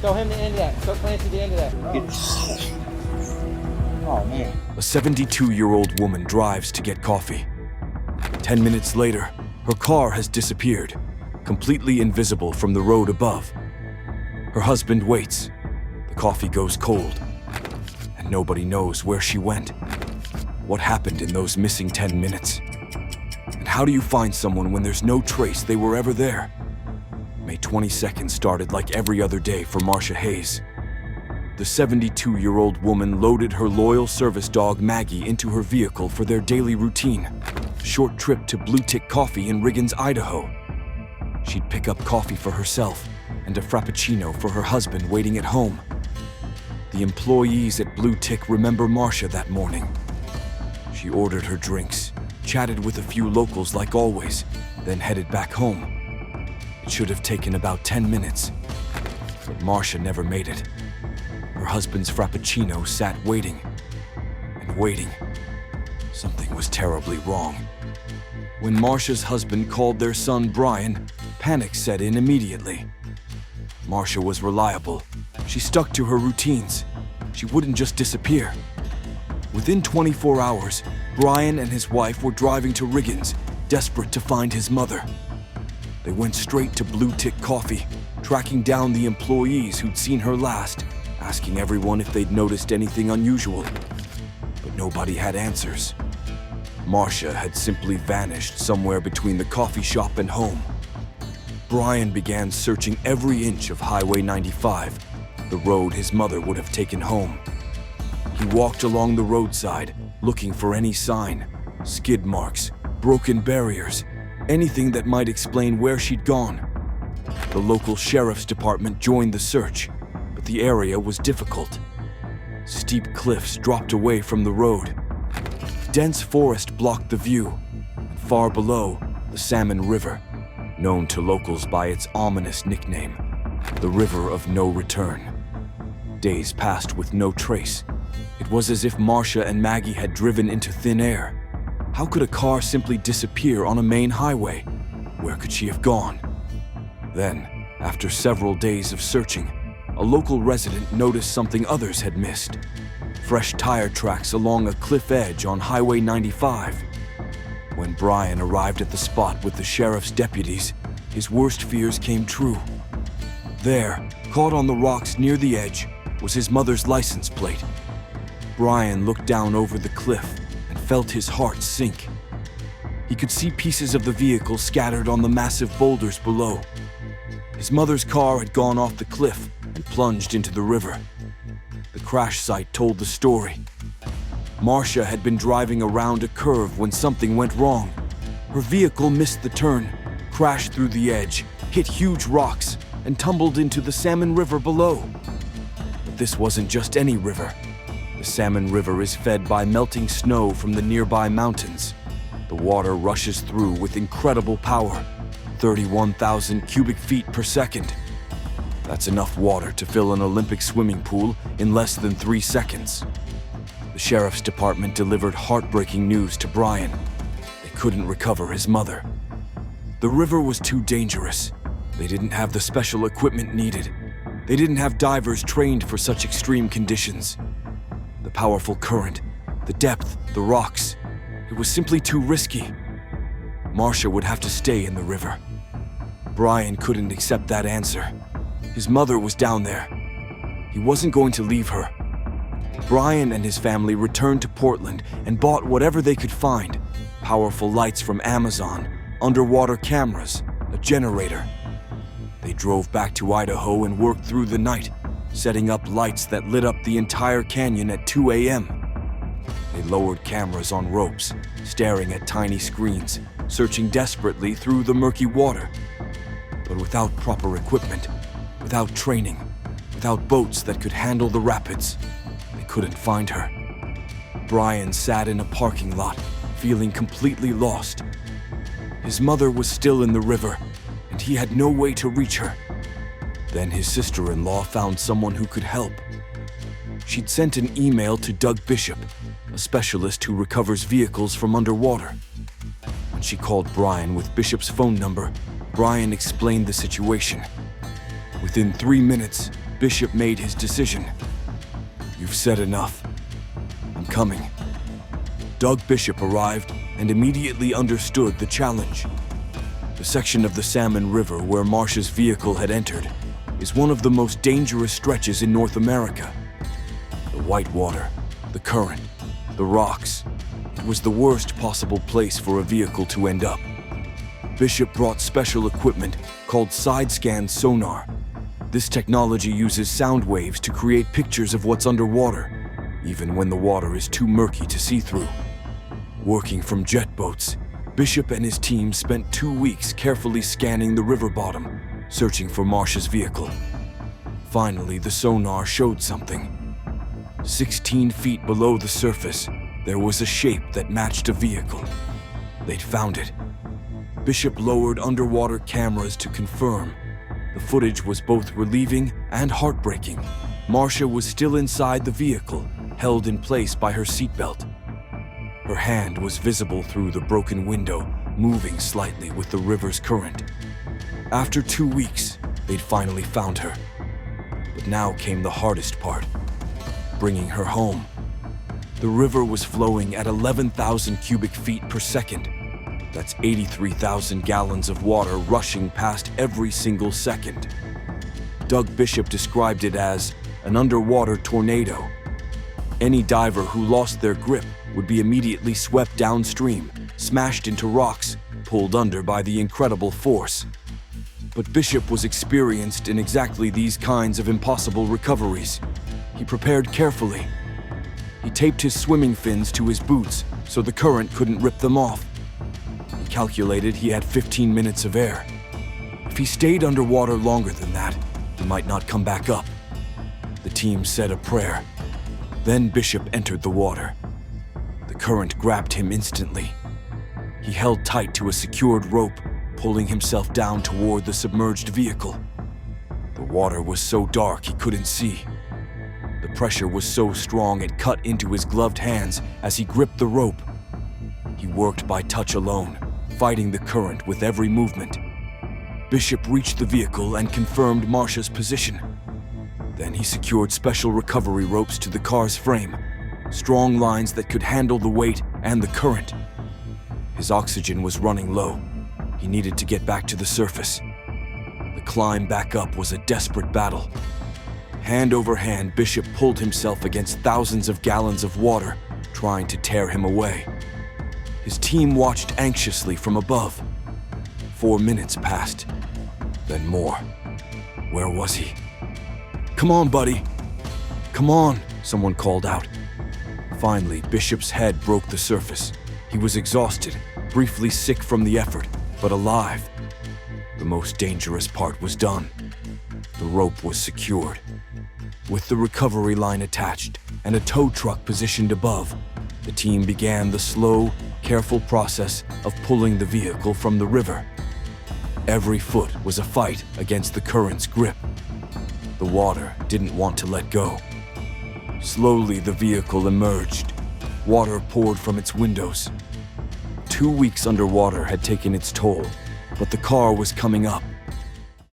Show him the end of that. Show Clancy the end of that. Oh, man. A 72-year-old woman drives to get coffee. 10 minutes later, her car has disappeared, completely invisible from the road above. Her husband waits. The coffee goes cold, and nobody knows where she went. What happened in those missing 10 minutes? And how do you find someone when there's no trace they were ever there? May 22nd started like every other day for Marsha Hayes. The 72-year-old woman loaded her loyal service dog Maggie into her vehicle for their daily routine, a short trip to Blue Tick Coffee in Riggins, Idaho. She'd pick up coffee for herself and a frappuccino for her husband waiting at home. The employees at Blue Tick remember Marsha that morning. She ordered her drinks, chatted with a few locals like always, then headed back home. It should have taken about 10 minutes, but Marsha never made it. Her husband's frappuccino sat waiting and waiting. Something was terribly wrong. When Marsha's husband called their son Brian, panic set in immediately. Marsha was reliable. She stuck to her routines. She wouldn't just disappear. Within 24 hours, Brian and his wife were driving to Riggins, desperate to find his mother. They went straight to Blue Tick Coffee, tracking down the employees who'd seen her last, asking everyone if they'd noticed anything unusual. But nobody had answers. Marsha had simply vanished somewhere between the coffee shop and home. Brian began searching every inch of Highway 95, the road his mother would have taken home. He walked along the roadside, looking for any sign, skid marks, broken barriers, anything that might explain where she'd gone. The local sheriff's department joined the search, but the area was difficult. Steep cliffs dropped away from the road. Dense forest blocked the view, and far below, the Salmon River, known to locals by its ominous nickname, the River of No Return. Days passed with no trace. It was as if Marsha and Maggie had driven into thin air. How could a car simply disappear on a main highway? Where could she have gone? Then, after several days of searching, a local resident noticed something others had missed. Fresh tire tracks along a cliff edge on Highway 95. When Brian arrived at the spot with the sheriff's deputies, his worst fears came true. There, caught on the rocks near the edge, was his mother's license plate. Brian looked down over the cliff and felt his heart sink. He could see pieces of the vehicle scattered on the massive boulders below. His mother's car had gone off the cliff and plunged into the river. The crash site told the story. Marsha had been driving around a curve when something went wrong. Her vehicle missed the turn, crashed through the edge, hit huge rocks, and tumbled into the Salmon River below. But this wasn't just any river. The Salmon River is fed by melting snow from the nearby mountains. The water rushes through with incredible power, 31,000 cubic feet per second. That's enough water to fill an Olympic swimming pool in less than 3 seconds. The sheriff's department delivered heartbreaking news to Brian. They couldn't recover his mother. The river was too dangerous. They didn't have the special equipment needed. They didn't have divers trained for such extreme conditions. The powerful current, the depth, the rocks. It was simply too risky. Marsha would have to stay in the river. Brian couldn't accept that answer. His mother was down there. He wasn't going to leave her. Brian and his family returned to Portland and bought whatever they could find. Powerful lights from Amazon, underwater cameras, a generator. They drove back to Idaho and worked through the night, setting up lights that lit up the entire canyon at 2 a.m. They lowered cameras on ropes, staring at tiny screens, searching desperately through the murky water. But without proper equipment, without training, without boats that could handle the rapids, they couldn't find her. Brian sat in a parking lot, feeling completely lost. His mother was still in the river, and he had no way to reach her. Then his sister-in-law found someone who could help. She'd sent an email to Doug Bishop, a specialist who recovers vehicles from underwater. When she called Brian with Bishop's phone number, Brian explained the situation. Within 3 minutes, Bishop made his decision. "You've said enough. I'm coming." Doug Bishop arrived and immediately understood the challenge. The section of the Salmon River where Marsha's vehicle had entered is one of the most dangerous stretches in North America. The white water, the current, the rocks. It was the worst possible place for a vehicle to end up. Bishop brought special equipment called side-scan sonar. This technology uses sound waves to create pictures of what's underwater, even when the water is too murky to see through. Working from jet boats, Bishop and his team spent 2 weeks carefully scanning the river bottom, searching for Marsha's vehicle. Finally, the sonar showed something. 16 feet below the surface, there was a shape that matched a vehicle. They'd found it. Bishop lowered underwater cameras to confirm. The footage was both relieving and heartbreaking. Marsha was still inside the vehicle, held in place by her seatbelt. Her hand was visible through the broken window, moving slightly with the river's current. After 2 weeks, they'd finally found her. But now came the hardest part, bringing her home. The river was flowing at 11,000 cubic feet per second. That's 83,000 gallons of water rushing past every single second. Doug Bishop described it as an underwater tornado. Any diver who lost their grip would be immediately swept downstream, smashed into rocks, pulled under by the incredible force. But Bishop was experienced in exactly these kinds of impossible recoveries. He prepared carefully. He taped his swimming fins to his boots so the current couldn't rip them off. He calculated he had 15 minutes of air. If he stayed underwater longer than that, he might not come back up. The team said a prayer. Then Bishop entered the water. The current grabbed him instantly. He held tight to a secured rope, pulling himself down toward the submerged vehicle. The water was so dark he couldn't see. The pressure was so strong it cut into his gloved hands as he gripped the rope. He worked by touch alone, fighting the current with every movement. Bishop reached the vehicle and confirmed Marsha's position. Then he secured special recovery ropes to the car's frame, strong lines that could handle the weight and the current. His oxygen was running low. He needed to get back to the surface. The climb back up was a desperate battle. Hand over hand, Bishop pulled himself against thousands of gallons of water, trying to tear him away. His team watched anxiously from above. 4 minutes passed, then more. Where was he? "Come on, buddy. Come on," someone called out. Finally, Bishop's head broke the surface. He was exhausted, briefly sick from the effort, but alive. The most dangerous part was done. The rope was secured. With the recovery line attached and a tow truck positioned above, the team began the slow, careful process of pulling the vehicle from the river. Every foot was a fight against the current's grip. The water didn't want to let go. Slowly, the vehicle emerged. Water poured from its windows. 2 weeks underwater had taken its toll, but the car was coming up.